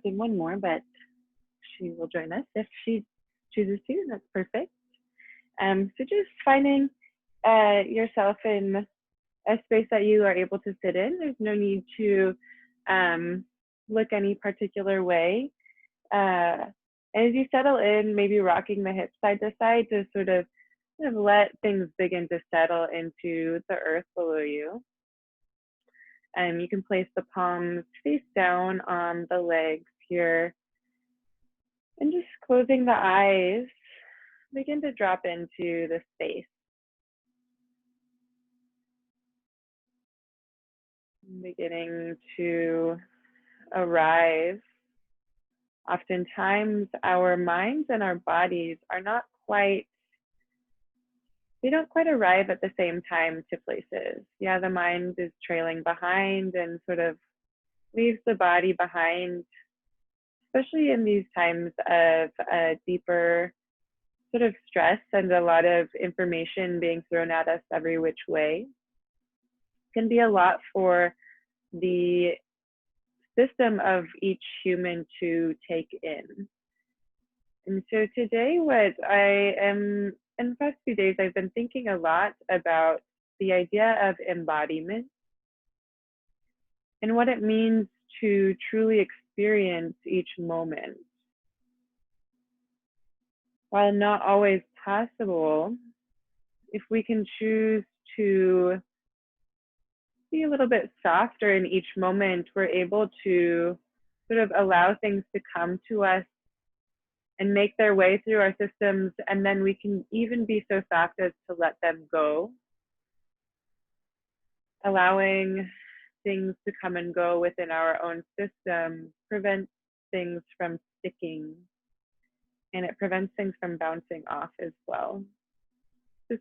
one more, but she will join us if she chooses to. That's perfect. So just finding yourself in a space that you are able to sit in. There's no need to look any particular way. As you settle in, maybe rocking the hips side to side to sort of let things begin to settle into the earth below you. You can place the palms face down on the legs here and just closing the eyes, begin to drop into the space. Beginning to arrive. Oftentimes, our minds and our bodies are not quite, they don't quite arrive at the same time to places. Yeah, the mind is trailing behind and sort of leaves the body behind, especially in these times of deeper sort of stress and a lot of information being thrown at us every which way. It can be a lot for the system of each human to take in. And so today, what I am, in the past few days, I've been thinking a lot about the idea of embodiment and what it means to truly experience each moment. While not always possible, if we can choose to be a little bit softer in each moment, we're able to sort of allow things to come to us and make their way through our systems, and then we can even be so soft as to let them go. Allowing things to come and go within our own system prevents things from sticking, and it prevents things from bouncing off as well. This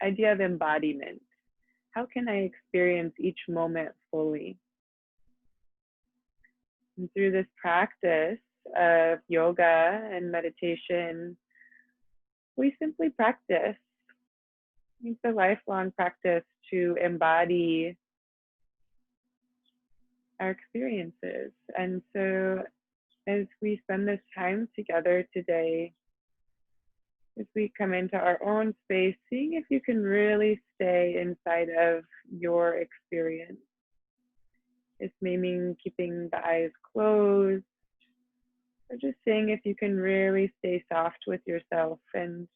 idea of embodiment. How can I experience each moment fully? And through this practice of yoga and meditation, we simply practice. It's a lifelong practice to embody our experiences. And so as we spend this time together today, as we come into our own space, seeing if you can really stay inside of your experience. This may mean keeping the eyes closed, or just seeing if you can really stay soft with yourself and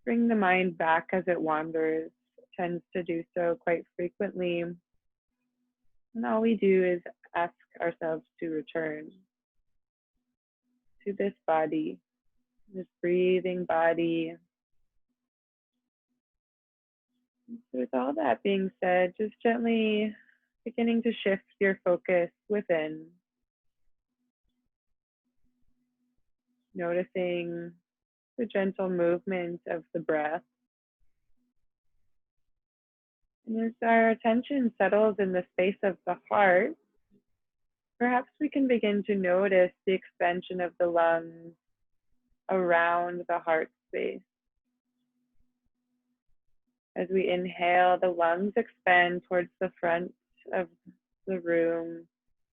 bring the mind back as it wanders. It tends to do so quite frequently. And all we do is ask ourselves to return to this body, this breathing body. So with all that being said, just gently beginning to shift your focus within. Noticing the gentle movement of the breath. And as our attention settles in the space of the heart, perhaps we can begin to notice the expansion of the lungs around the heart space. As we inhale, the lungs expand towards the front of the room,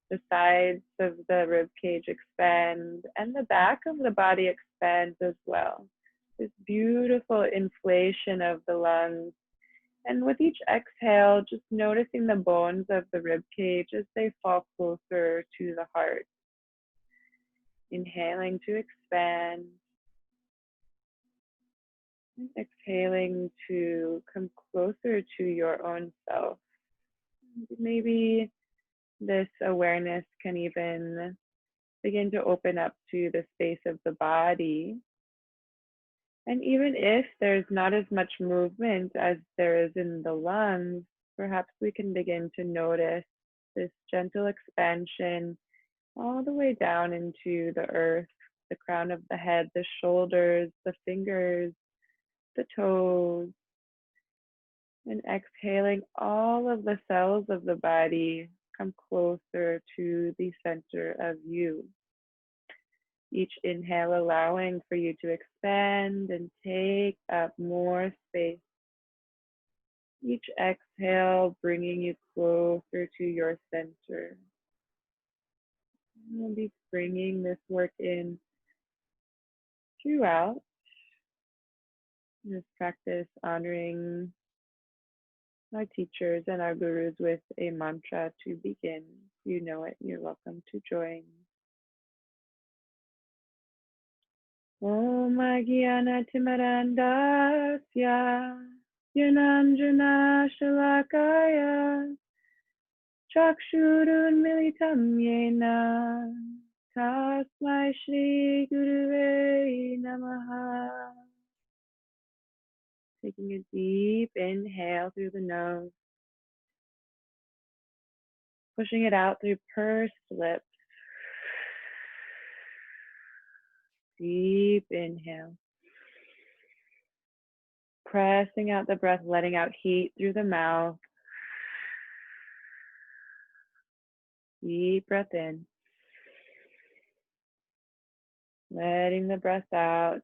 the sides of the rib cage expand, and the back of the body expands as well. This beautiful inflation of the lungs. And with each exhale, just noticing the bones of the rib cage as they fall closer to the heart. Inhaling to expand. And exhaling to come closer to your own self. Maybe this awareness can even begin to open up to the space of the body. And even if there's not as much movement as there is in the lungs, perhaps we can begin to notice this gentle expansion all the way down into the earth, the crown of the head, the shoulders, the fingers, the toes. And exhaling, all of the cells of the body come closer to the center of you. Each inhale allowing for you to expand and take up more space. Each exhale bringing you closer to your center. We'll be bringing this work in throughout this practice, honoring our teachers and our gurus with a mantra to begin. If you know it, you're welcome to join. Om Gyana Timarandasya Yananjana Shalakaya Chakshurun Militam Yena Tasmai Shri Guruve Namaha. Taking a deep inhale through the nose, pushing it out through pursed lips. Deep inhale. Pressing out the breath, letting out heat through the mouth. Deep breath in. Letting the breath out.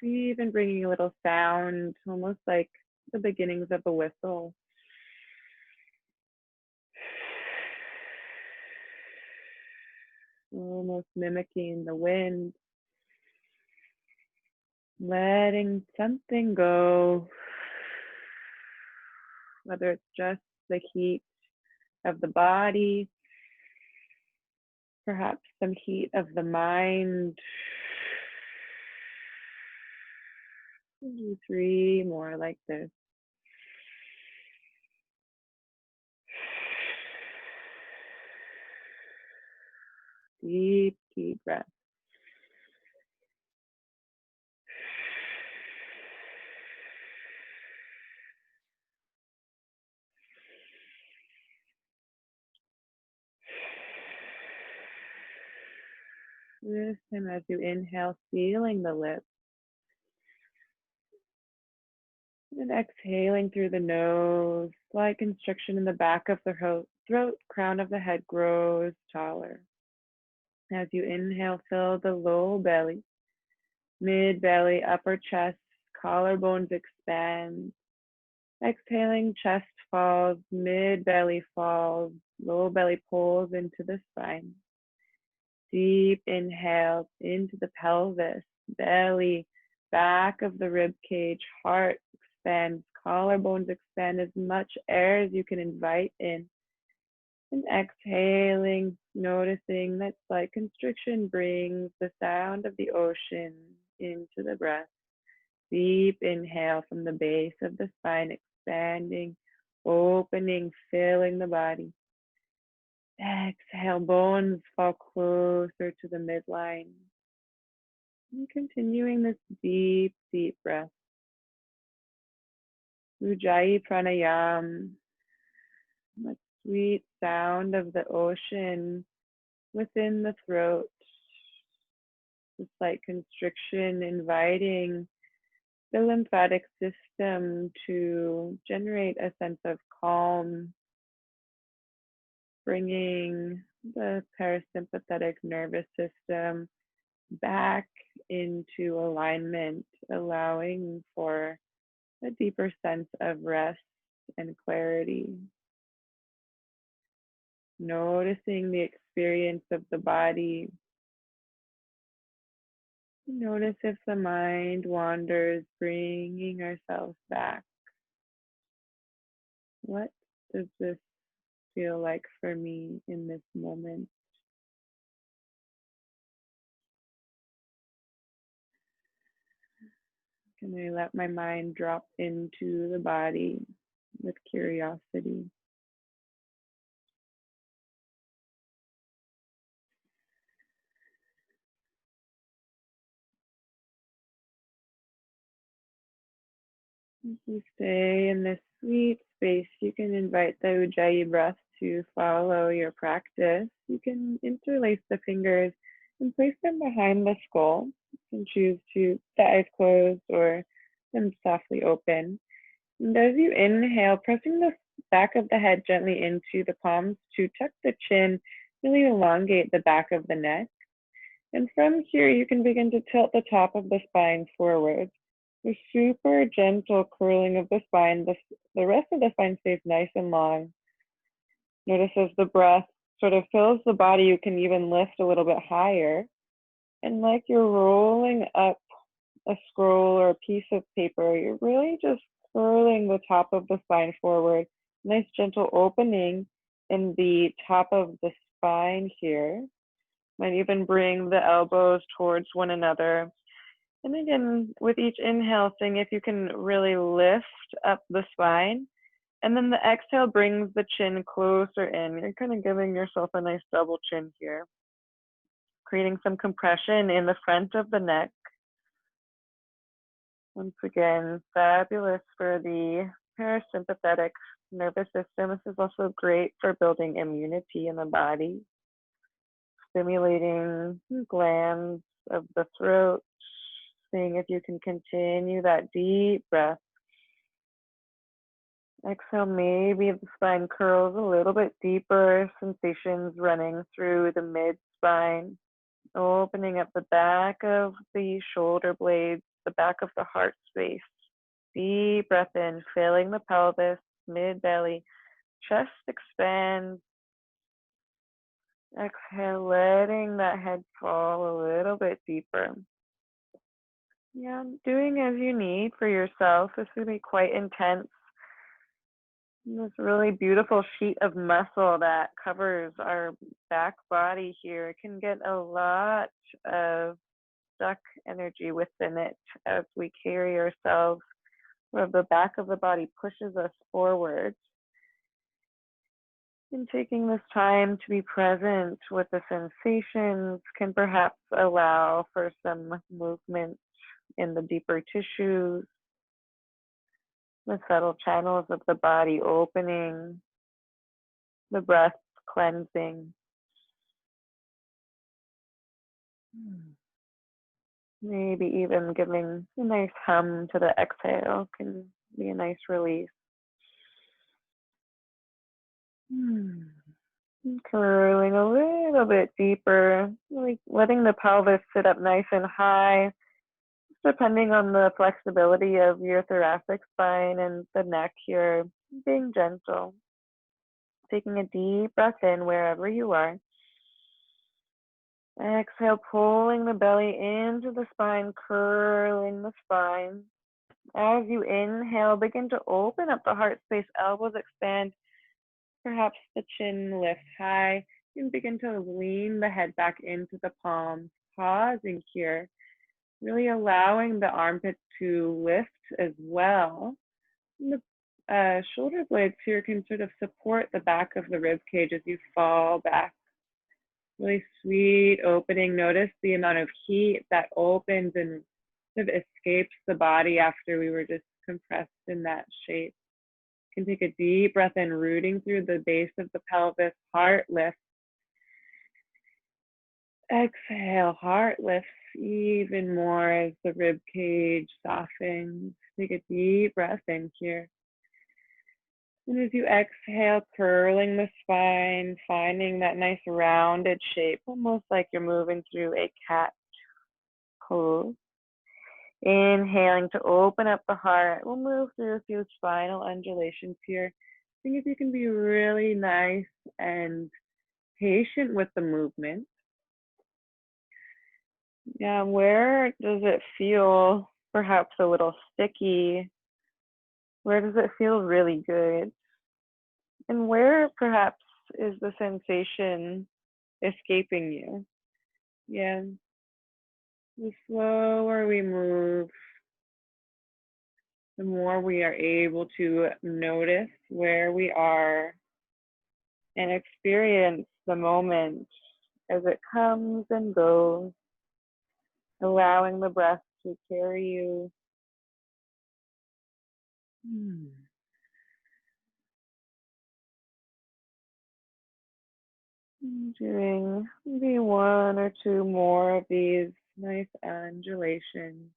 Even bringing a little sound, almost like the beginnings of a whistle. Almost mimicking the wind. Letting something go, whether it's just the heat of the body, perhaps some heat of the mind. Do 3 more like this. Deep, deep breath. This time as you inhale, sealing the lips. And exhaling through the nose, slight constriction in the back of the throat, crown of the head grows taller. As you inhale, fill the low belly, mid belly, upper chest, collarbones expand. Exhaling, chest falls, mid belly falls, low belly pulls into the spine. Deep inhale into the pelvis, belly, back of the rib cage, heart expands, collarbones expand as much air as you can invite in. And exhaling, noticing that slight constriction brings the sound of the ocean into the breath. Deep inhale from the base of the spine, expanding, opening, filling the body. Exhale, bones fall closer to the midline. And continuing this deep, deep breath. Ujjayi pranayam, that sweet sound of the ocean within the throat. The slight constriction inviting the lymphatic system to generate a sense of calm, bringing the parasympathetic nervous system back into alignment, allowing for a deeper sense of rest and clarity. Noticing the experience of the body. Notice if the mind wanders, bringing ourselves back. What does this feel like for me in this moment? Can I let my mind drop into the body with curiosity? As you stay in this sweet space, you can invite the Ujjayi breath to follow your practice. You can interlace the fingers and place them behind the skull. You can choose to the eyes closed or them softly open. And as you inhale, pressing the back of the head gently into the palms to tuck the chin, really elongate the back of the neck. And from here, you can begin to tilt the top of the spine forward. A super gentle curling of the spine. The rest of the spine stays nice and long. Notice as the breath sort of fills the body, you can even lift a little bit higher. And like you're rolling up a scroll or a piece of paper, you're really just curling the top of the spine forward. Nice gentle opening in the top of the spine here. Might even bring the elbows towards one another. And again, with each inhale, seeing if you can really lift up the spine. And then the exhale brings the chin closer in. You're kind of giving yourself a nice double chin here, creating some compression in the front of the neck. Once again, fabulous for the parasympathetic nervous system. This is also great for building immunity in the body, stimulating glands of the throat, seeing if you can continue that deep breath. Exhale, maybe the spine curls a little bit deeper, sensations running through the mid-spine, opening up the back of the shoulder blades, the back of the heart space. Deep breath in, filling the pelvis, mid-belly, chest expands. Exhale, letting that head fall a little bit deeper. Yeah, doing as you need for yourself. This would be quite intense. This really beautiful sheet of muscle that covers our back body here. It can get a lot of stuck energy within it as we carry ourselves, where the back of the body pushes us forward. And taking this time to be present with the sensations can perhaps allow for some movement in the deeper tissues, the subtle channels of the body opening, the breath cleansing. Maybe even giving a nice hum to the exhale can be a nice release. Curling a little bit deeper, like letting the pelvis sit up nice and high, depending on the flexibility of your thoracic spine and the neck here, being gentle. Taking a deep breath in wherever you are. Exhale, pulling the belly into the spine, curling the spine. As you inhale, begin to open up the heart space, elbows expand, perhaps the chin lifts high, and begin to lean the head back into the palms, pausing here, really allowing the armpits to lift as well. And the shoulder blades here can sort of support the back of the rib cage as you fall back. Really sweet opening. Notice the amount of heat that opens and sort of escapes the body after we were just compressed in that shape. You can take a deep breath in, rooting through the base of the pelvis, heart lifts. Exhale, heart lifts even more as the rib cage softens. Take a deep breath in here. And as you exhale, curling the spine, finding that nice rounded shape, almost like you're moving through a cat pose. Inhaling to open up the heart. We'll move through a few spinal undulations here. See if you can be really nice and patient with the movement. Yeah, where does it feel perhaps a little sticky? Where does it feel really good? And where perhaps is the sensation escaping you? Yeah. The slower we move, the more we are able to notice where we are and experience the moment as it comes and goes, allowing the breath to carry you. Doing maybe one or two more of these nice undulations.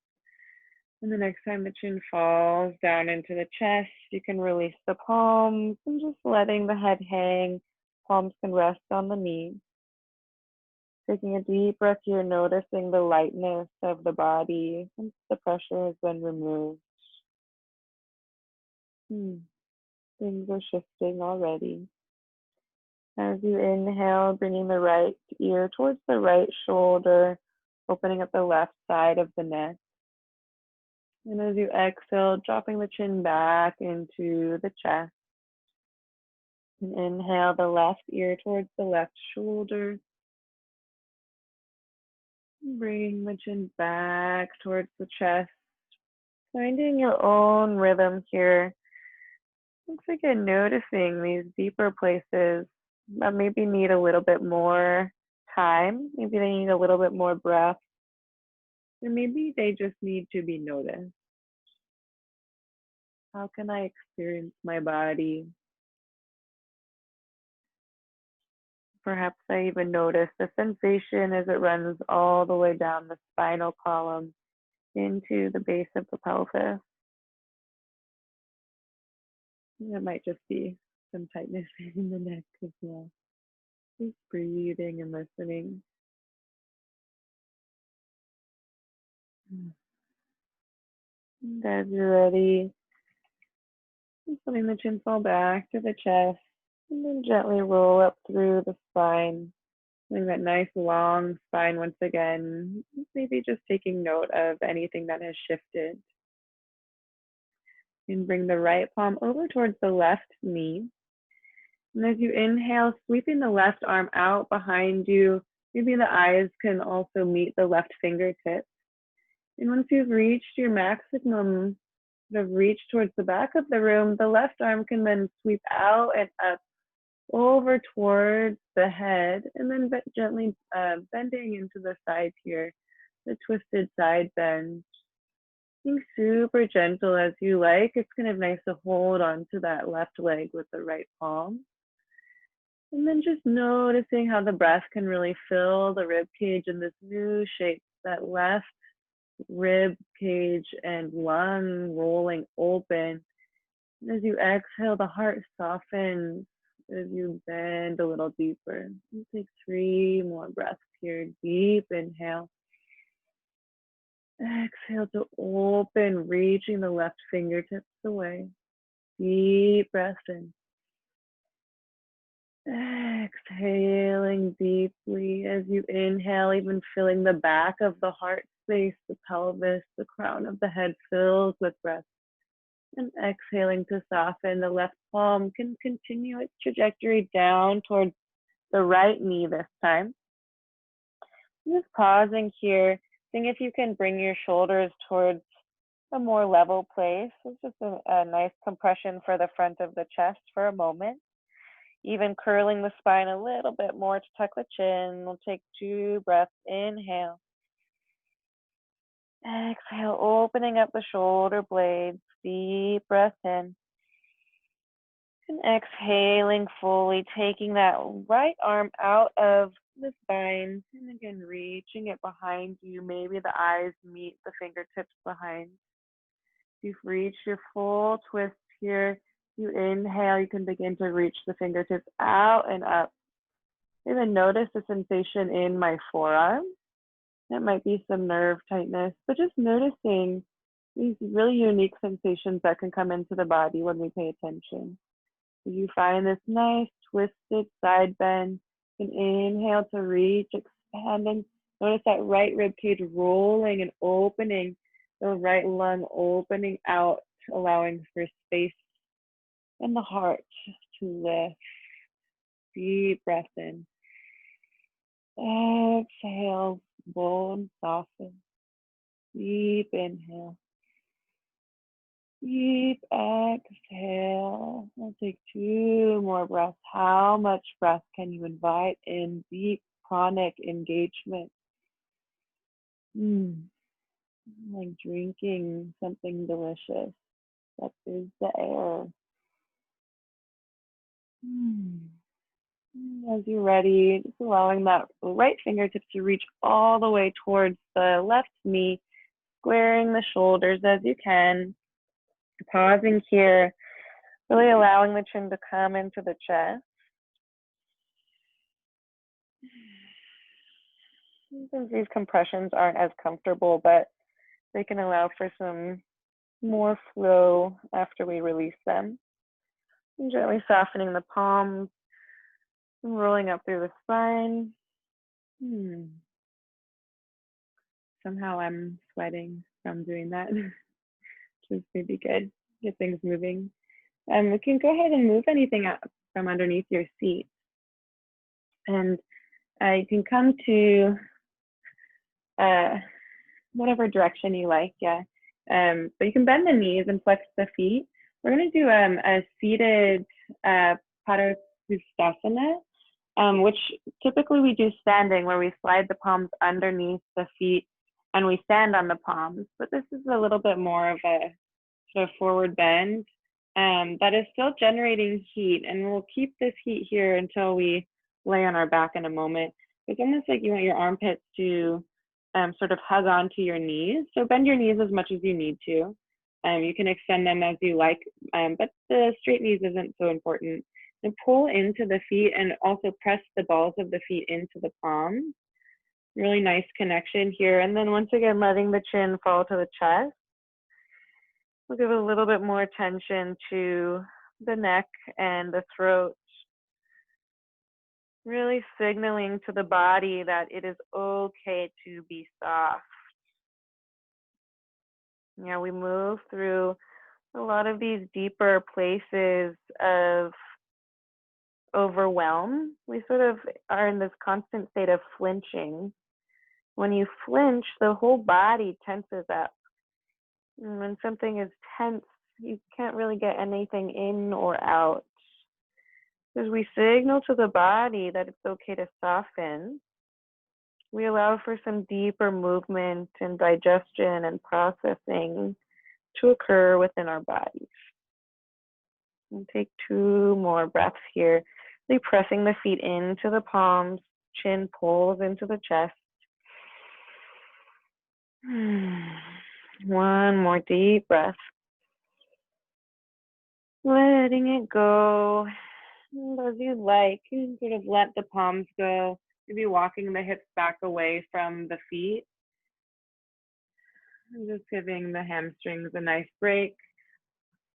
And the next time the chin falls down into the chest, you can release the palms and just letting the head hang. Palms can rest on the knees. Taking a deep breath here, noticing the lightness of the body once the pressure has been removed. Things are shifting already. As you inhale, bringing the right ear towards the right shoulder, opening up the left side of the neck. And as you exhale, dropping the chin back into the chest. And inhale the left ear towards the left shoulder. Bringing the chin back towards the chest. Finding your own rhythm here. Once again, noticing these deeper places that maybe need a little bit more time. Maybe they need a little bit more breath. Or maybe they just need to be noticed. How can I experience my body? Perhaps I even notice the sensation as it runs all the way down the spinal column into the base of the pelvis. It might just be some tightness in the neck as well. Just breathing and listening. And as you're ready, just letting the chin fall back to the chest and then gently roll up through the spine. Feeling that nice long spine once again. Maybe just taking note of anything that has shifted. And bring the right palm over towards the left knee. And as you inhale, sweeping the left arm out behind you, maybe the eyes can also meet the left fingertip. And once you've reached your maximum sort of reach towards the back of the room, the left arm can then sweep out and up over towards the head, and then gently bending into the side here, the twisted side bend. Being super gentle as you like. It's kind of nice to hold onto that left leg with the right palm. And then just noticing how the breath can really fill the rib cage in this new shape, that left rib cage and lung rolling open. And as you exhale, the heart softens as you bend a little deeper. You take 3 more breaths here. Deep inhale. Exhale to open, reaching the left fingertips away. Deep breath in. Exhaling deeply as you inhale, even filling the back of the heart space, the pelvis, the crown of the head fills with breath. And exhaling to soften, the left palm can continue its trajectory down towards the right knee this time. Just pausing here, seeing if you can bring your shoulders towards a more level place. It's just a nice compression for the front of the chest for a moment. Even curling the spine a little bit more to tuck the chin. We'll take 2 breaths. Inhale. Exhale, opening up the shoulder blades. Deep breath in. And exhaling fully, taking that right arm out of the spine. And again, reaching it behind you. Maybe the eyes meet the fingertips behind. You've reached your full twist here. You inhale, you can begin to reach the fingertips out and up. Even notice the sensation in my forearm. That might be some nerve tightness, but just noticing these really unique sensations that can come into the body when we pay attention. So you find this nice twisted side bend. You can inhale to reach, expanding. Notice that right rib cage rolling and opening, the right lung opening out, allowing for space in the heart to lift. Deep breath in. Exhale, bone soften. Deep inhale. Deep exhale. I'll take 2 more breaths. How much breath can you invite in deep chronic engagement? Like drinking something delicious. That is the air. As you're ready, just allowing that right fingertip to reach all the way towards the left knee, squaring the shoulders as you can. Pausing here, really allowing the chin to come into the chest. Sometimes these compressions aren't as comfortable, but they can allow for some more flow after we release them. And gently softening the palms, Rolling up through the spine. Somehow I'm sweating from doing that, which is maybe good. Get things moving. We can go ahead and move anything up from underneath your seat. And you can come to whatever direction you like, yeah. But you can bend the knees and flex the feet. We're going to do a seated Padangusthasana, which typically we do standing, where we slide the palms underneath the feet and we stand on the palms. But this is a little bit more of a sort of forward bend that is still generating heat. And we'll keep this heat here until we lay on our back in a moment. It's almost like you want your armpits to sort of hug onto your knees. So bend your knees as much as you need to. You can extend them as you like, but the straight knees isn't so important. And pull into the feet and also press the balls of the feet into the palms. Really nice connection here. And then once again, letting the chin fall to the chest. We'll give a little bit more tension to the neck and the throat. Really signaling to the body that it is okay to be soft. Yeah, we move through a lot of these deeper places of overwhelm. We sort of are in this constant state of flinching. When you flinch, the whole body tenses up. And when something is tense, you can't really get anything in or out. As we signal to the body that it's okay to soften, we allow for some deeper movement and digestion and processing to occur within our bodies. And take 2 more breaths here, really pressing the feet into the palms, chin pulls into the chest. 1 more deep breath. Letting it go. And as you like, you can sort of let the palms go, maybe walking the hips back away from the feet. And just giving the hamstrings a nice break,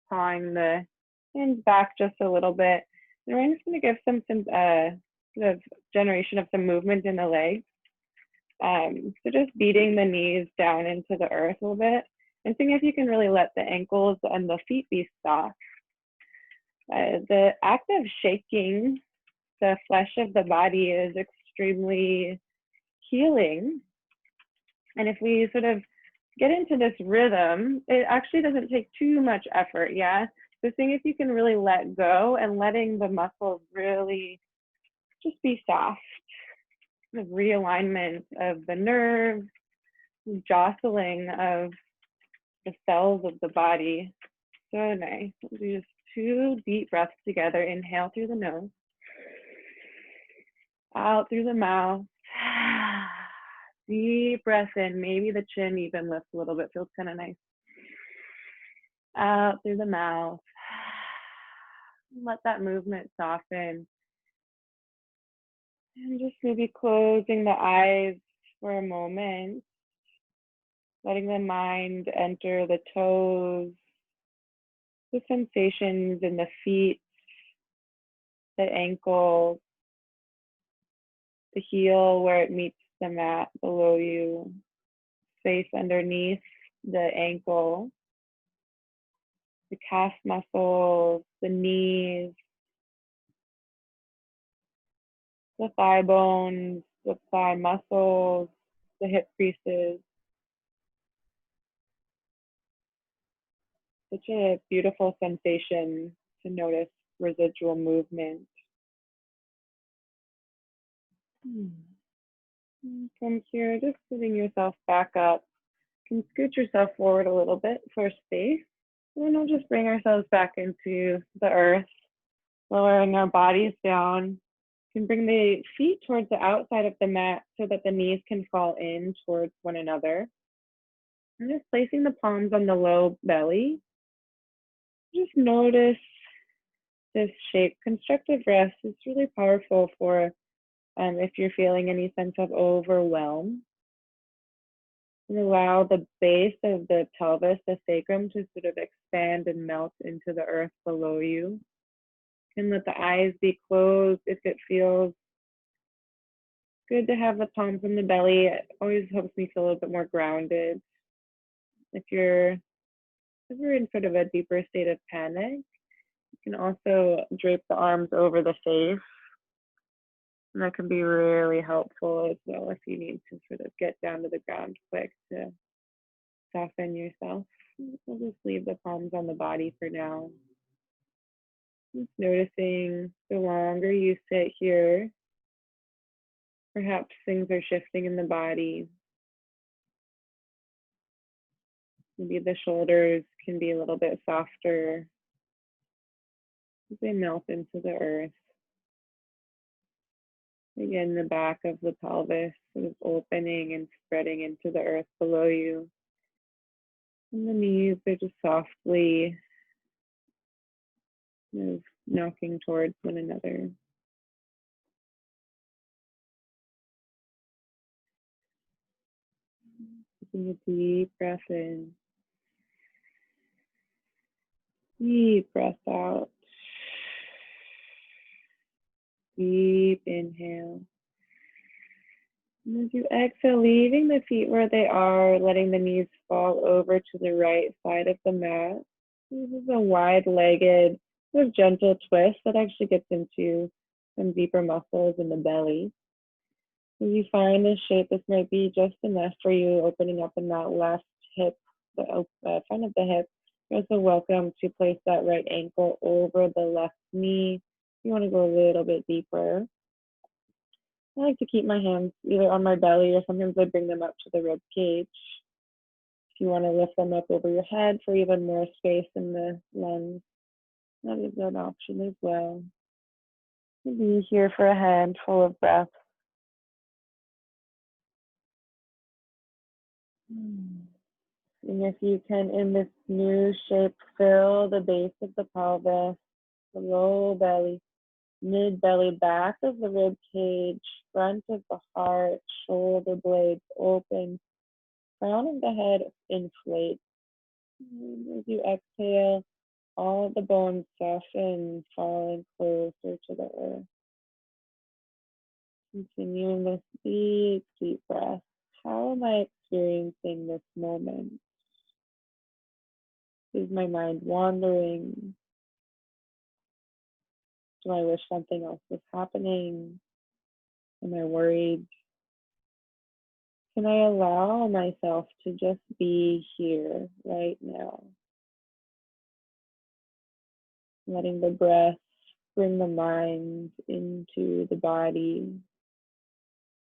pawing the hands back just a little bit. And we're just going to give some sort of generation of some movement in the legs. So just beating the knees down into the earth a little bit, and seeing if you can really let the ankles and the feet be soft. The act of shaking the flesh of the body is extremely healing. And if we sort of get into this rhythm, it actually doesn't take too much effort, yeah? So seeing if you can really let go and letting the muscles really just be soft. The realignment of the nerves, jostling of the cells of the body. So nice. We'll do just 2 deep breaths together. Inhale through the nose, out through the mouth. Deep breath in. Maybe the chin even lifts a little bit. Feels kind of nice. Out through the mouth. Let that movement soften. And just maybe closing the eyes for a moment. Letting the mind enter the toes, the sensations in the feet, the ankles, the heel where it meets the mat below you, space underneath the ankle, the calf muscles, the knees, the thigh bones, the thigh muscles, the hip creases. Such a beautiful sensation to notice residual movement. From here, just sitting yourself back up. You can scoot yourself forward a little bit for space. And then we'll just bring ourselves back into the earth, lowering our bodies down. You can bring the feet towards the outside of the mat so that the knees can fall in towards one another. And just placing the palms on the low belly. Just notice this shape. Constructive rest is really powerful for if you're feeling any sense of overwhelm. And allow the base of the pelvis, the sacrum, to sort of expand and melt into the earth below you. can let the eyes be closed if it feels good to have the palms on the belly. It always helps me feel a little bit more grounded. If you're ever in sort of a deeper state of panic, you can also drape the arms over the face. And that can be really helpful as well if you need to sort of get down to the ground quick to soften yourself. We'll just leave the palms on the body for now. Just noticing the longer you sit here, perhaps things are shifting in the body. Maybe the shoulders can be a little bit softer as they melt into the earth. Again, the back of the pelvis is opening and spreading into the earth below you. And the knees are just softly knocking towards one another. Taking a deep breath in. Deep breath out. Deep inhale. And as you exhale, leaving the feet where they are, letting the knees fall over to the right side of the mat. This is a wide-legged, sort of gentle twist that actually gets into some deeper muscles in the belly. As you find this shape, this might be just enough for you, opening up in that left hip, the front of the hip. You're also welcome to place that right ankle over the left knee. If you want to go a little bit deeper. I like to keep my hands either on my belly or sometimes I bring them up to the rib cage. If you want to lift them up over your head for even more space in the lungs, that is an option as well. Be here for a handful of breaths. And if you can, in this new shape, fill the base of the pelvis, the low belly, mid belly, back of the rib cage, front of the heart, shoulder blades open, crown of the head inflates. And as you exhale, all the bones soften, falling closer to the earth. Continuing this deep, deep breath. How am I experiencing this moment? Is my mind wandering? Do I wish something else was happening? Am I worried? Can I allow myself to just be here right now? Letting the breath bring the mind into the body.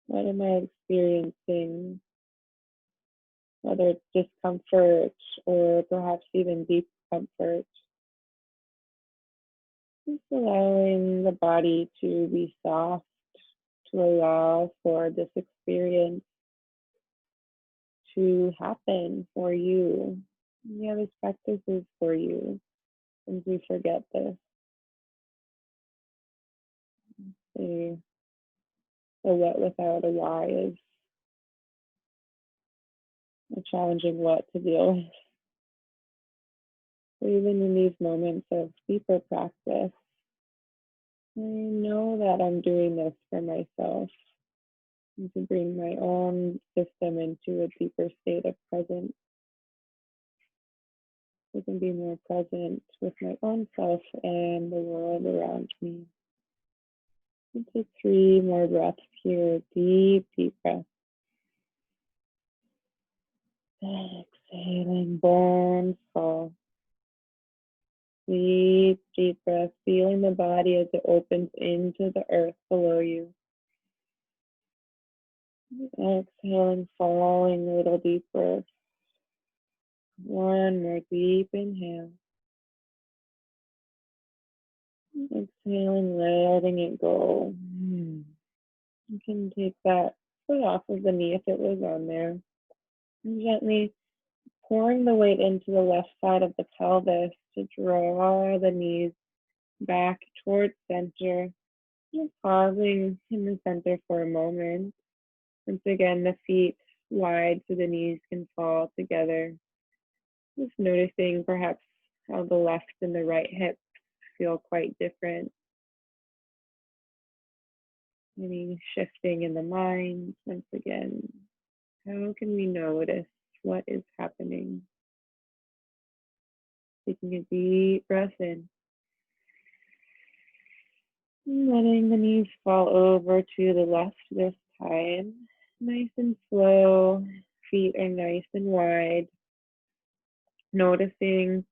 What am I experiencing? Whether it's discomfort or perhaps even deep comfort. Just allowing the body to be soft, to allow for this experience to happen for you. Yeah, this practice is for you. And we forget this. The what without a why is a challenging what to deal with. So even in these moments of deeper practice, I know that I'm doing this for myself and to bring my own system into a deeper state of presence. I can be more present with my own self and the world around me. And take 3 more breaths here. Deep, deep breath. Exhaling, bones fall. Deep, deep breath, feeling the body as it opens into the earth below you. Exhaling, falling a little deeper. One more deep inhale. Exhaling, letting it go. You can take that foot off of the knee if it was on there. And gently pouring the weight into the left side of the pelvis to draw the knees back towards center. Just pausing in the center for a moment. Once again, the feet wide so the knees can fall together. Just noticing perhaps how the left and the right hips feel quite different. Any shifting in the mind? Once again, how can we notice what is happening? Taking a deep breath in. Letting the knees fall over to the left this time. Nice and slow. Feet are nice and wide. Noticing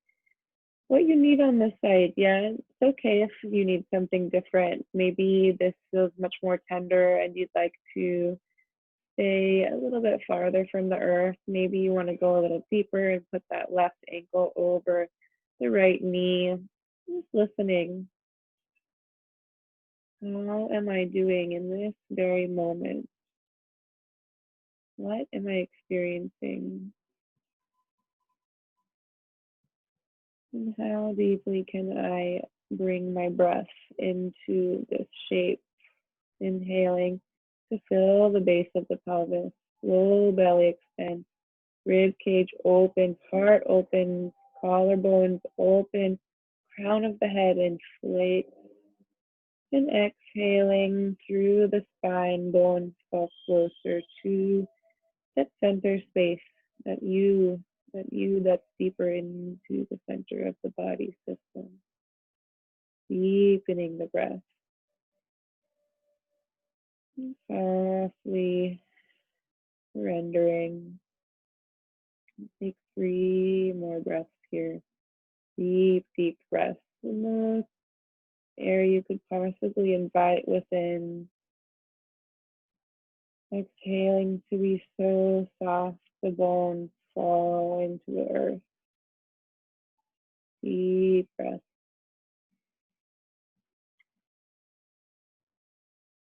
what you need on this side. Yeah, it's okay if you need something different. Maybe this feels much more tender and you'd like to stay a little bit farther from the earth. Maybe you want to go a little deeper and put that left ankle over the right knee. Just listening. How am I doing in this very moment? What am I experiencing? And how deeply can I bring my breath into this shape? Inhaling to fill the base of the pelvis, low belly extend, rib cage open, heart open, collarbones open, crown of the head inflate, and exhaling through the spine, bones fall closer to that center space, that that's deeper into the center of the body system, deepening the breath. And softly surrendering. Take 3 more breaths here. Deep, deep breaths. The most air you could possibly invite within. Exhaling to be so soft the bones fall into the earth. Deep breath.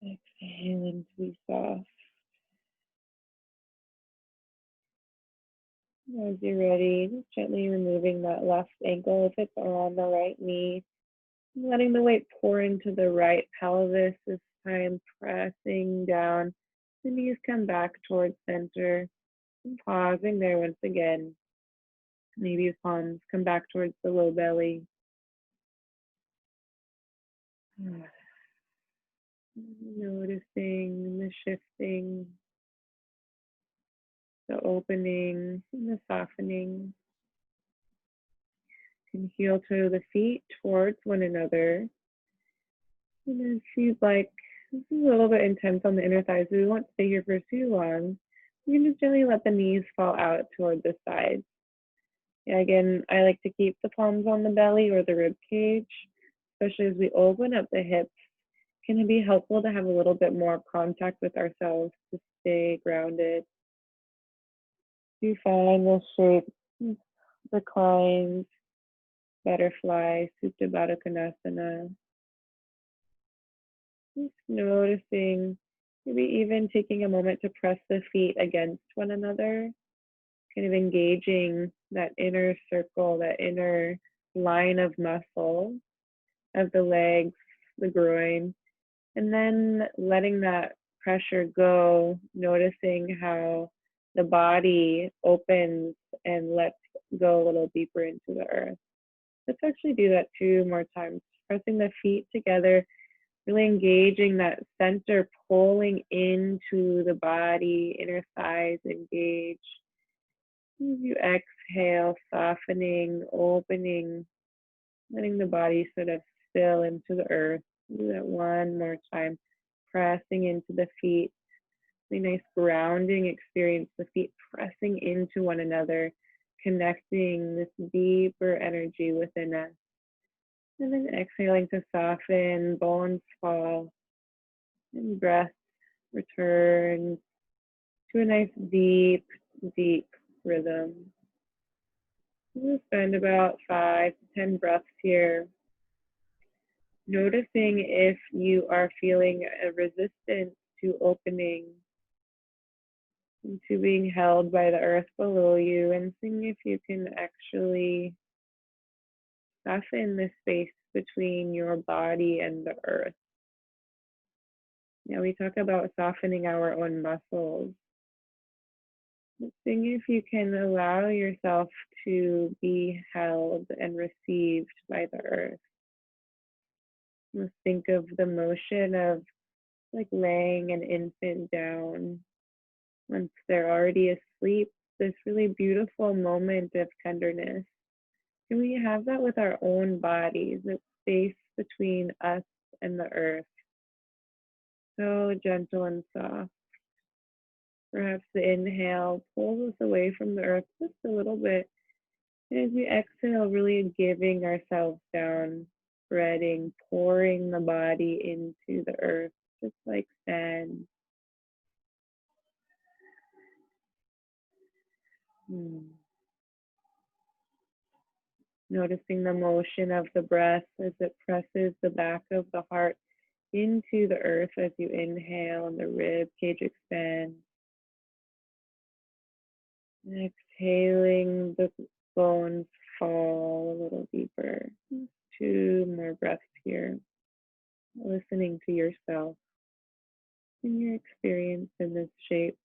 Exhaling to be soft. As you're ready, just gently removing that left ankle if it's on the right knee. Letting the weight pour into the right pelvis this time, pressing down. The knees come back towards center. And pausing there once again. Maybe your palms come back towards the low belly. Noticing the shifting, the opening, and the softening. You can heel toe the feet towards one another. And if you'd like, this is a little bit intense on the inner thighs. We won't stay here for too long. You can just gently let the knees fall out toward the sides. Yeah, again, I like to keep the palms on the belly or the rib cage, especially as we open up the hips. Can it be helpful to have a little bit more contact with ourselves to stay grounded? You find the shape, reclines, butterfly, Supta Baddha Konasana. Just noticing, maybe even taking a moment to press the feet against one another, kind of engaging that inner circle, that inner line of muscle of the legs, the groin, and then letting that pressure go, noticing how the body opens and lets go a little deeper into the earth. Let's actually do that 2 more times. Pressing the feet together, really engaging that center, pulling into the body, inner thighs engage. As you exhale, softening, opening, letting the body sort of spill into the earth. Do that 1 more time, pressing into the feet. Really nice grounding experience, the feet pressing into one another, connecting this deeper energy within us. And then exhaling to soften, bones fall, and breath returns to a nice deep, deep rhythm. We'll spend about 5 to 10 breaths here, noticing if you are feeling a resistance to opening, into being held by the earth below you, and seeing if you can actually soften the space between your body and the earth. Now we talk about softening our own muscles. Seeing if you can allow yourself to be held and received by the earth. Let's think of the motion of like laying an infant down once they're already asleep, this really beautiful moment of tenderness. Can we have that with our own bodies, that space between us and the earth? So gentle and soft. Perhaps the inhale pulls us away from the earth just a little bit. And as we exhale, really giving ourselves down, spreading, pouring the body into the earth, just like sand. Noticing the motion of the breath as it presses the back of the heart into the earth as you inhale and the rib cage expands. Exhaling, the bones fall a little deeper. 2 more breaths here. Listening to yourself and your experience in this shape.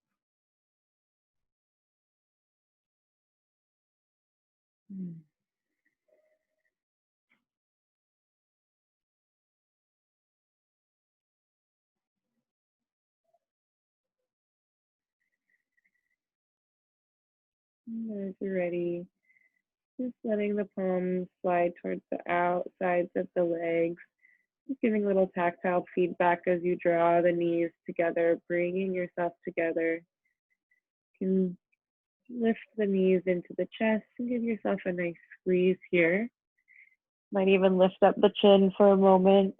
As you're ready, just letting the palms slide towards the outsides of the legs. Just giving a little tactile feedback as you draw the knees together, bringing yourself together. You can lift the knees into the chest and give yourself a nice squeeze here. Might even lift up the chin for a moment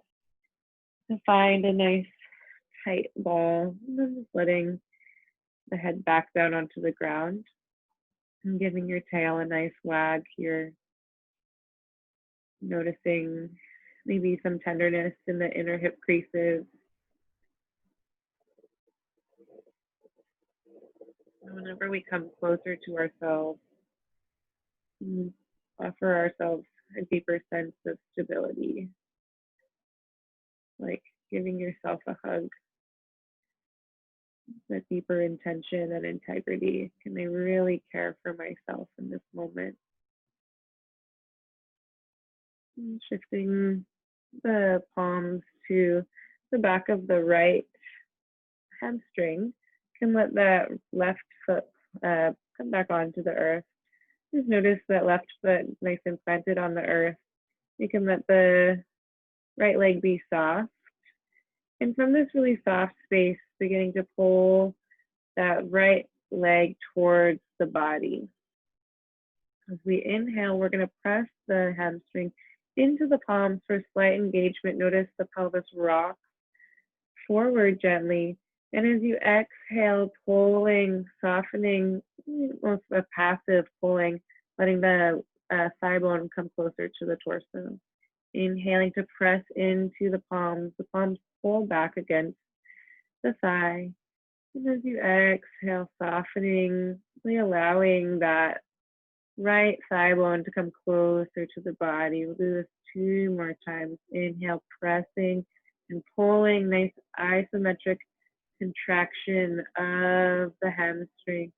to find a nice tight ball. And then just letting the head back down onto the ground and giving your tail a nice wag here. Noticing maybe some tenderness in the inner hip creases. Whenever we come closer to ourselves, offer ourselves a deeper sense of stability, like giving yourself a hug, that deeper intention and integrity. Can I really care for myself in this moment? And shifting the palms to the back of the right hamstring. Can let that left foot come back onto the earth. Just notice that left foot nice and planted on the earth. You can let the right leg be soft. And from this really soft space, beginning to pull that right leg towards the body. As we inhale, we're going to press the hamstring into the palms for slight engagement. Notice the pelvis rock forward gently. And as you exhale, pulling, softening, almost a passive pulling, letting the thigh bone come closer to the torso. Inhaling to press into the palms pull back against the thigh. And as you exhale, softening, really allowing that right thigh bone to come closer to the body. We'll do this 2 more times. Inhale, pressing and pulling, nice isometric contraction of the hamstring.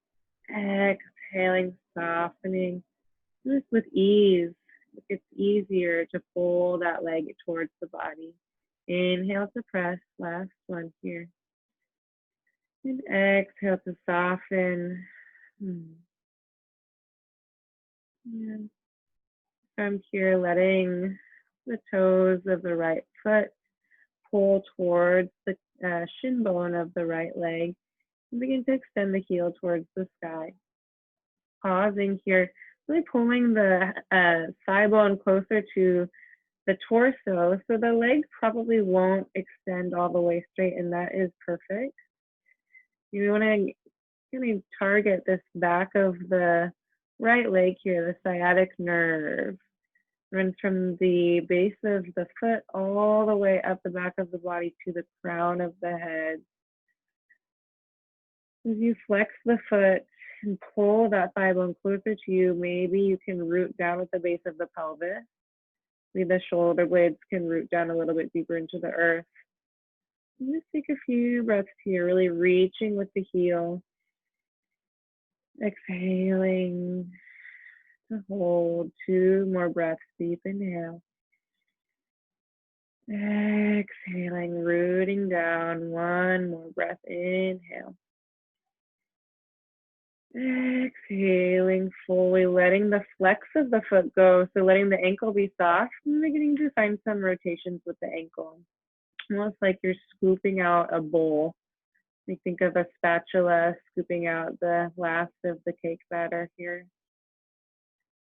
Exhaling, softening. Do this with ease. It's easier to pull that leg towards the body. Inhale to press, last one here. And exhale to soften. And from here, letting the toes of the right foot pull towards the shin bone of the right leg and begin to extend the heel towards the sky. Pausing here, really pulling the thigh bone closer to the torso so the legs probably won't extend all the way straight, and that is perfect. You want to really target this back of the right leg here, the sciatic nerve. Runs from the base of the foot all the way up the back of the body to the crown of the head. As you flex the foot and pull that thigh bone closer to you, maybe you can root down at the base of the pelvis. Maybe the shoulder blades can root down a little bit deeper into the earth. And just take a few breaths here, really reaching with the heel. Exhaling to hold. 2 more breaths. Deep inhale. Exhaling, rooting down. One more breath. Inhale. Exhaling, fully letting the flex of the foot go. So letting the ankle be soft and beginning to find some rotations with the ankle. Almost like you're scooping out a bowl. Like think of a spatula scooping out the last of the cake batter here.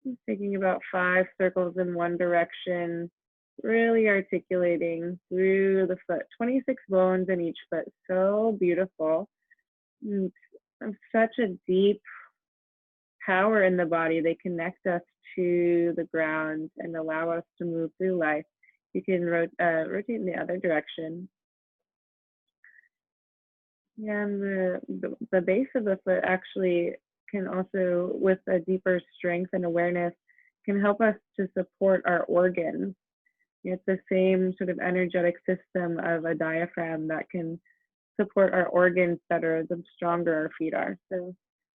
Just taking about 5 circles in one direction, really articulating through the foot. 26 bones in each foot, so beautiful. And such a deep power in the body. They connect us to the ground and allow us to move through life. You can rotate in the other direction. Yeah, and the base of the foot actually can also, with a deeper strength and awareness, can help us to support our organs. It's the same sort of energetic system of a diaphragm that can support our organs better the stronger our feet are. So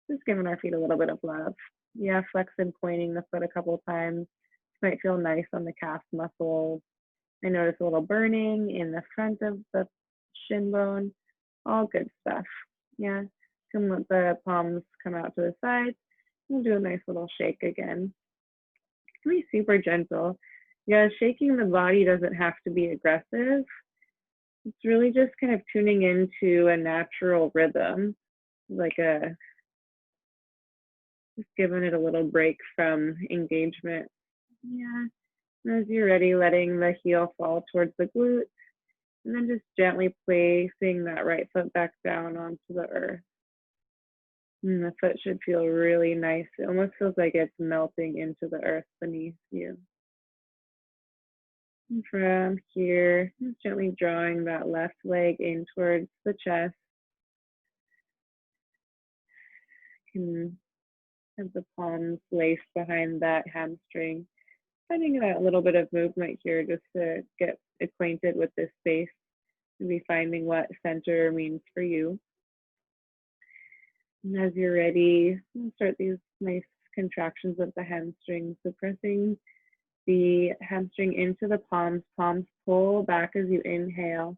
just giving our feet a little bit of love. Yeah, flex and pointing the foot a couple of times. Might feel nice on the calf muscles. I notice a little burning in the front of the shin bone. All good stuff. Yeah, can let the palms come out to the sides. We'll do a nice little shake again. Be super gentle. Yeah, shaking the body doesn't have to be aggressive. It's really just kind of tuning into a natural rhythm, like just giving it a little break from engagement. Yeah, and as you're ready, letting the heel fall towards the glute, and then just gently placing that right foot back down onto the earth. And the foot should feel really nice. It almost feels like it's melting into the earth beneath you. And from here, just gently drawing that left leg in towards the chest. You can have the palms laced behind that hamstring. Finding that little bit of movement here just to get acquainted with this space and be finding what center means for you. And as you're ready, start these nice contractions of the hamstring. So pressing the hamstring into the palms. Palms pull back as you inhale.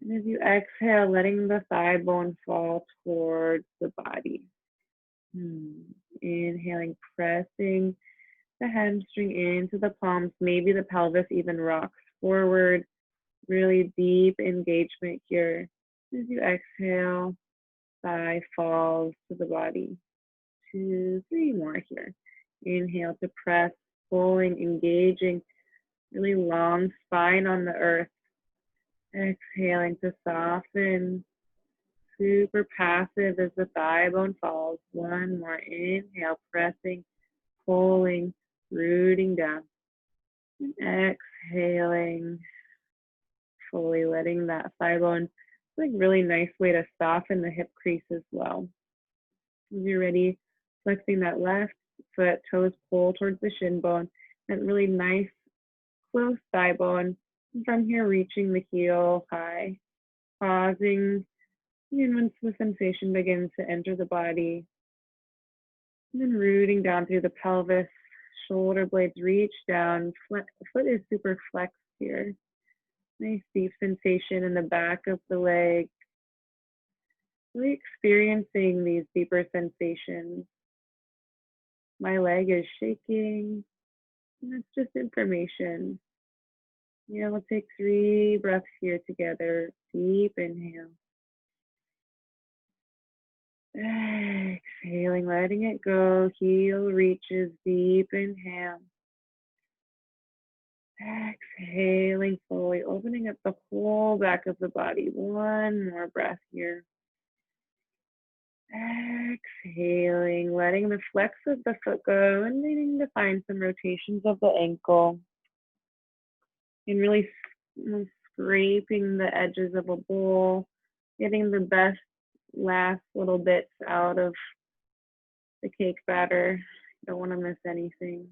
And as you exhale, letting the thigh bone fall towards the body. Inhaling, pressing the hamstring into the palms. Maybe the pelvis even rocks forward. Really deep engagement here. As you exhale, thigh falls to the body. 2, 3 more here. Inhale to press, pulling, engaging. Really long spine on the earth. Exhaling to soften. Super passive as the thigh bone falls. One more inhale, pressing, pulling, rooting down. And exhaling, fully letting that thigh bone. It's like a really nice way to soften the hip crease as well. As you're ready, flexing that left foot, toes pull towards the shin bone. That really nice, close thigh bone. And from here, reaching the heel high, pausing. And once the sensation begins to enter the body, and then rooting down through the pelvis, shoulder blades reach down. The foot is super flexed here. Nice deep sensation in the back of the leg. Really experiencing these deeper sensations. My leg is shaking. And that's just information. Yeah, we'll take 3 breaths here together. Deep inhale. Exhaling, letting it go. Heel reaches, deep inhale. Exhaling fully, opening up the whole back of the body. One more breath here. Exhaling, letting the flex of the foot go and needing to find some rotations of the ankle. And really scraping the edges of a bowl, getting the best last little bits out of the cake batter. Don't want to miss anything.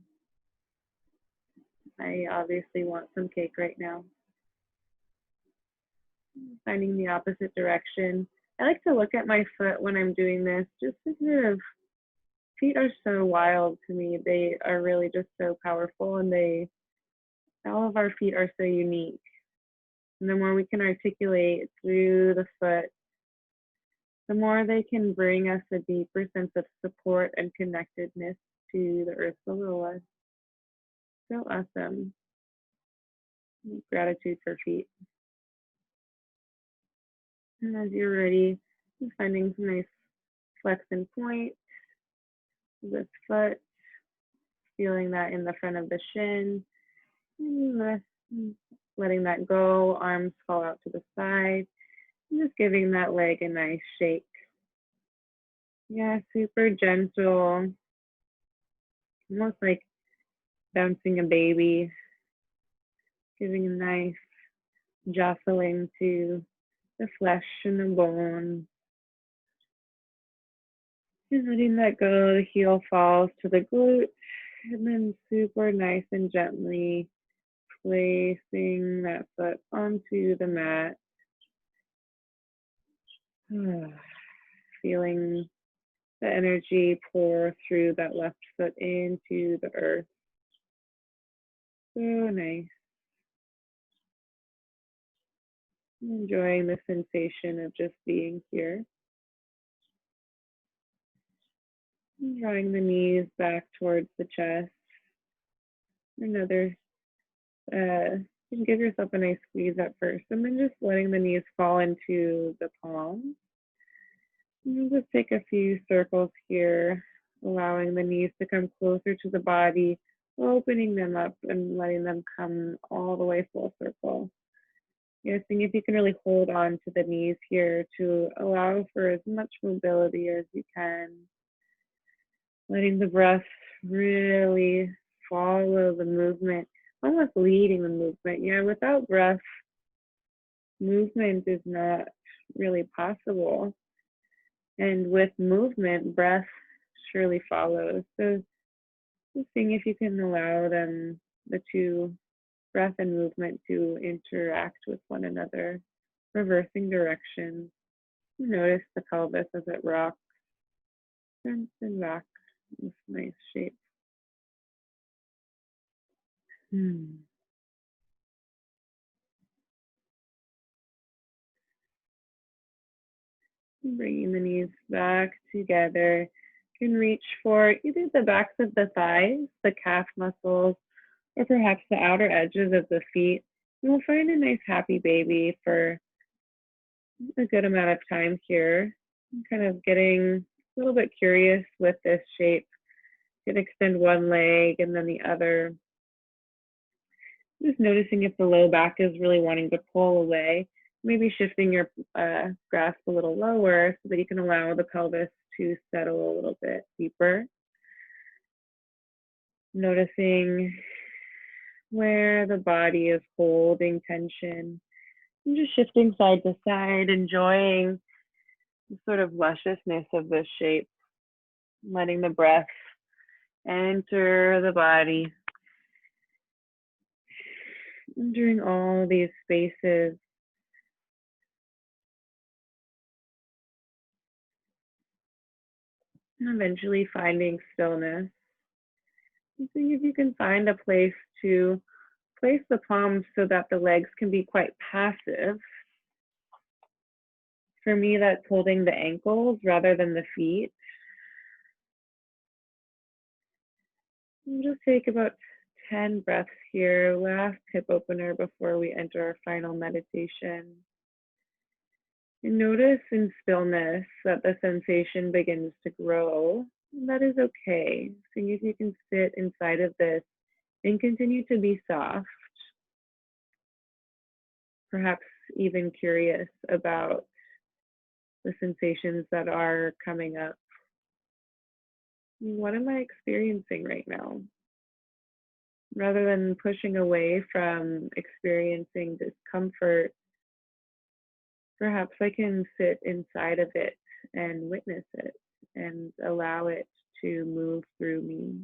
I obviously want some cake right now. Finding the opposite direction. I like to look at my foot when I'm doing this, just to sort of, feet are so wild to me. They are really just so powerful, and they All of our feet are so unique. And the more we can articulate through the foot, the more they can bring us a deeper sense of support and connectedness to the earth below us. So awesome. Gratitude for feet. And as you're ready, just finding some nice flex and point. This foot, feeling that in the front of the shin. And letting that go, arms fall out to the side. And just giving that leg a nice shake. Yeah, super gentle. Almost like bouncing a baby. Giving a nice jostling to the flesh and the bone. And letting that go, the heel falls to the glute. And then super nice and gently placing that foot onto the mat. Feeling the energy pour through that left foot into the earth. So nice. Enjoying the sensation of just being here. Drawing the knees back towards the chest. Another, you can give yourself a nice squeeze at first, and then just letting the knees fall into the palms. And just take a few circles here, allowing the knees to come closer to the body, opening them up and letting them come all the way full circle. You're seeing if you can really hold on to the knees here to allow for as much mobility as you can. Letting the breath really follow the movement, almost leading the movement. Yeah, without breath, movement is not really possible. And with movement, breath surely follows. So just seeing if you can allow them, the two, breath and movement, to interact with one another, reversing directions. Notice the pelvis as it rocks, front and back, this nice shape. Bringing the knees back together. You can reach for either the backs of the thighs, the calf muscles, or perhaps the outer edges of the feet. And we'll find a nice happy baby for a good amount of time here. I'm kind of getting a little bit curious with this shape. You can extend one leg and then the other. Just noticing if the low back is really wanting to pull away. Maybe shifting your grasp a little lower so that you can allow the pelvis to settle a little bit deeper. Noticing where the body is holding tension. And just shifting side to side, enjoying the sort of lusciousness of this shape. Letting the breath enter the body. Entering all these spaces. And eventually finding stillness. And seeing if you can find a place to place the palms so that the legs can be quite passive. For me, that's holding the ankles rather than the feet. And just take about 10 breaths here, last hip opener before we enter our final meditation. And notice in stillness that the sensation begins to grow, and that is okay. Seeing if you can sit inside of this and continue to be soft, perhaps even curious about the sensations that are coming up. What am I experiencing right now? Rather than pushing away from experiencing discomfort, perhaps I can sit inside of it and witness it and allow it to move through me.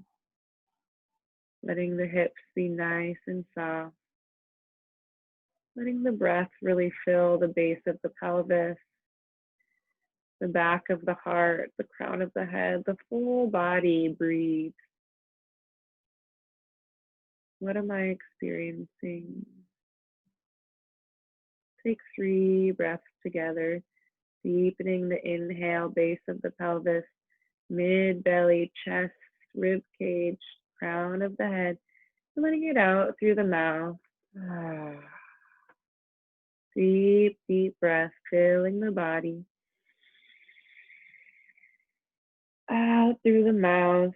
Letting the hips be nice and soft. Letting the breath really fill the base of the pelvis, the back of the heart, the crown of the head, the full body breathes. What am I experiencing? Take 3 breaths together, deepening the inhale, base of the pelvis, mid belly, chest, rib cage, crown of the head, and letting it out through the mouth. Deep, deep breath, filling the body. Out through the mouth.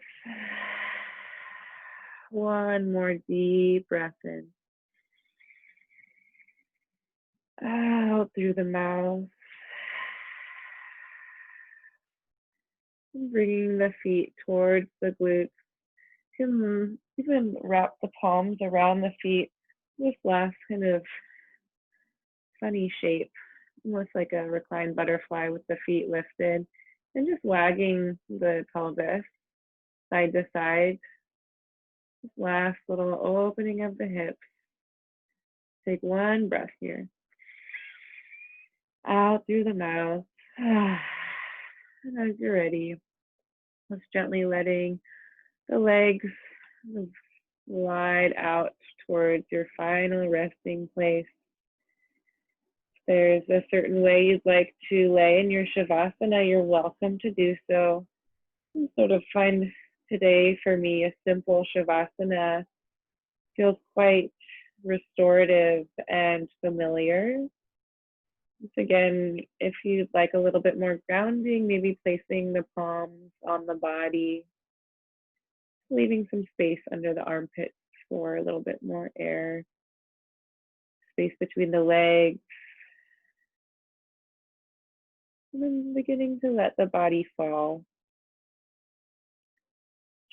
One more deep breath in. Out through the mouth. And bringing the feet towards the glutes. You can even wrap the palms around the feet. This last kind of funny shape, almost like a reclined butterfly with the feet lifted. And just wagging the pelvis side to side. This last little opening of the hips. Take one breath here. Out through the mouth. And as you're ready, just gently letting the legs slide out towards your final resting place. If there's a certain way you'd like to lay in your Shavasana, you're welcome to do so. And sort of find today for me a simple Shavasana feels quite restorative and familiar. Once again, if you'd like a little bit more grounding, maybe placing the palms on the body, leaving some space under the armpits for a little bit more air, space between the legs, and then beginning to let the body fall.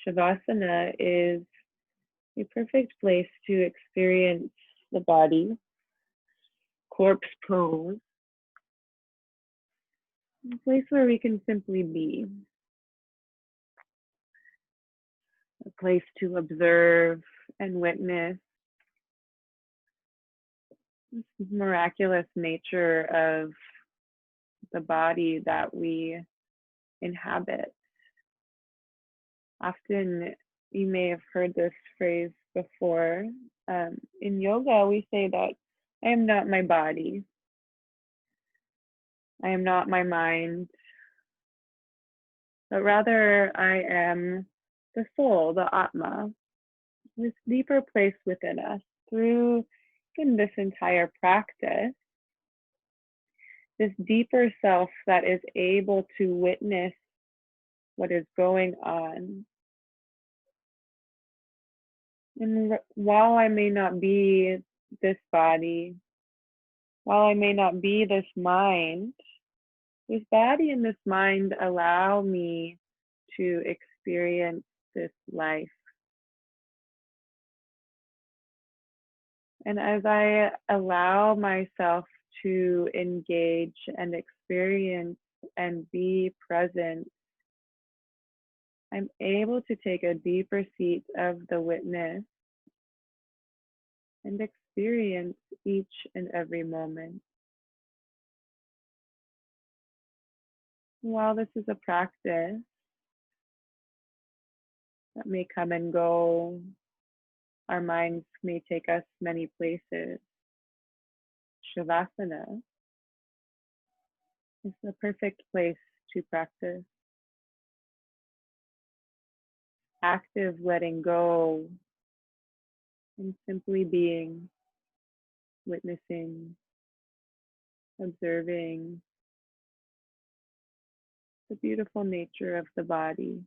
Shavasana is a perfect place to experience the body, corpse pose, a place where we can simply be, a place to observe and witness this miraculous nature of the body that we inhabit. Often you may have heard this phrase before. In yoga, we say that I am not my body. I am not my mind, but rather I am the soul, the Atma, this deeper place within us. Through in this entire practice, this deeper self that is able to witness what is going on. And while I may not be this body, while I may not be this mind, this body and this mind allow me to experience this life. And as I allow myself to engage and experience and be present, I'm able to take a deeper seat of the witness and experience each and every moment. While this is a practice that may come and go, our minds may take us many places. Shavasana is the perfect place to practice active letting go and simply being, witnessing, observing the beautiful nature of the body.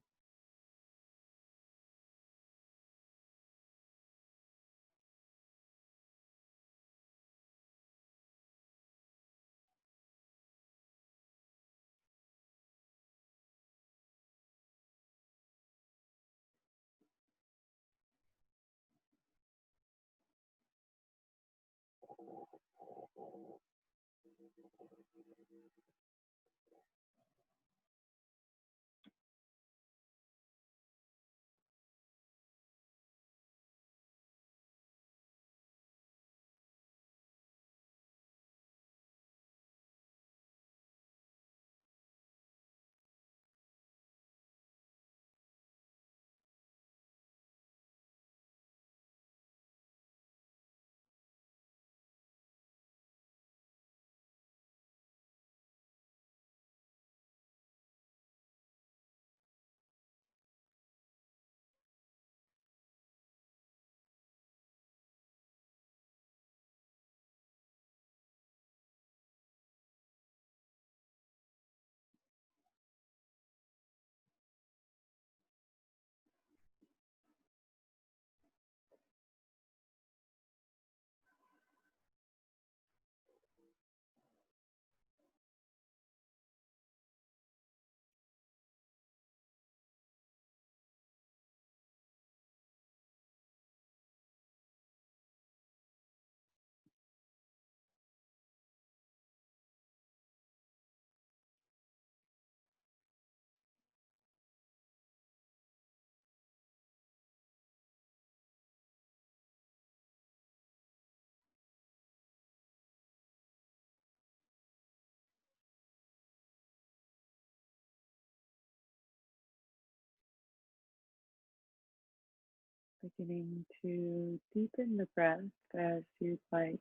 Beginning to deepen the breath as you'd like,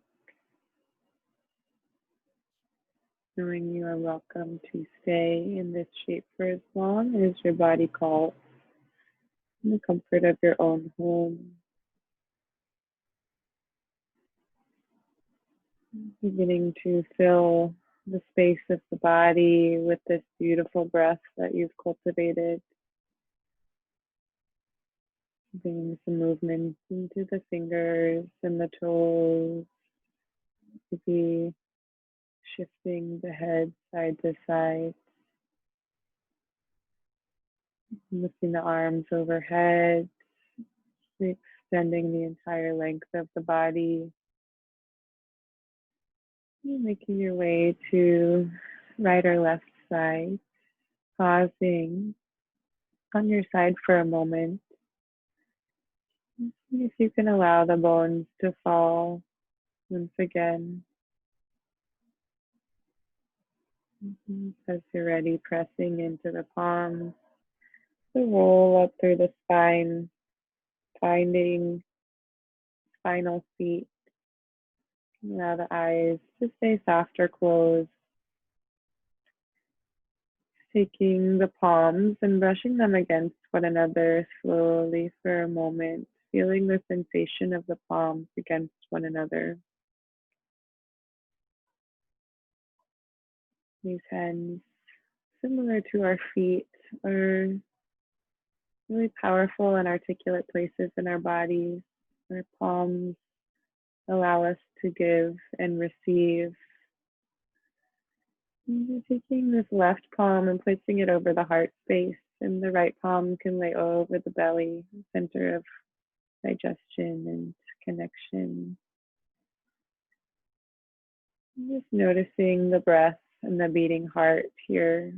knowing you are welcome to stay in this shape for as long as your body calls in the comfort of your own home. Beginning to fill the space of the body with this beautiful breath that you've cultivated. Bringing some movement into the fingers and the toes. Maybe shifting the head side to side. Lifting the arms overhead. Extending the entire length of the body. And making your way to right or left side. Pausing on your side for a moment. If you can allow the bones to fall once again. As you're ready, pressing into the palms, the roll up through the spine, finding spinal seat. Allow the eyes to stay soft or closed. Taking the palms and brushing them against one another slowly for a moment, feeling the sensation of the palms against one another. These hands, similar to our feet, are really powerful and articulate places in our bodies. Our palms allow us to give and receive. And you're taking this left palm and placing it over the heart space, and the right palm can lay over the belly, center of digestion and connection. And just noticing the breath and the beating heart here.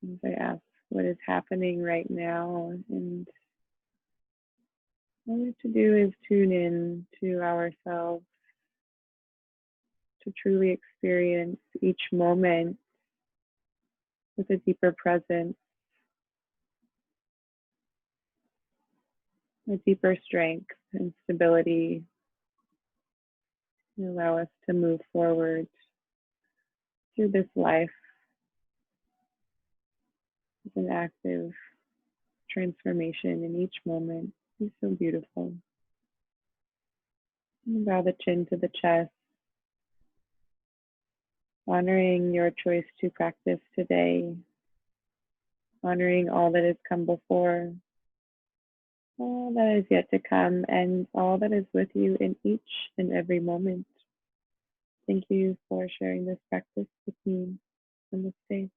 As I ask what is happening right now, and all we have to do is tune in to ourselves to truly experience each moment with a deeper presence, a deeper strength and stability, and allow us to move forward through this life with an active transformation in each moment. It's so beautiful. And bow the chin to the chest, honoring your choice to practice today, honoring all that has come before, all that is yet to come, and all that is with you in each and every moment. Thank you for sharing this practice with me on this day.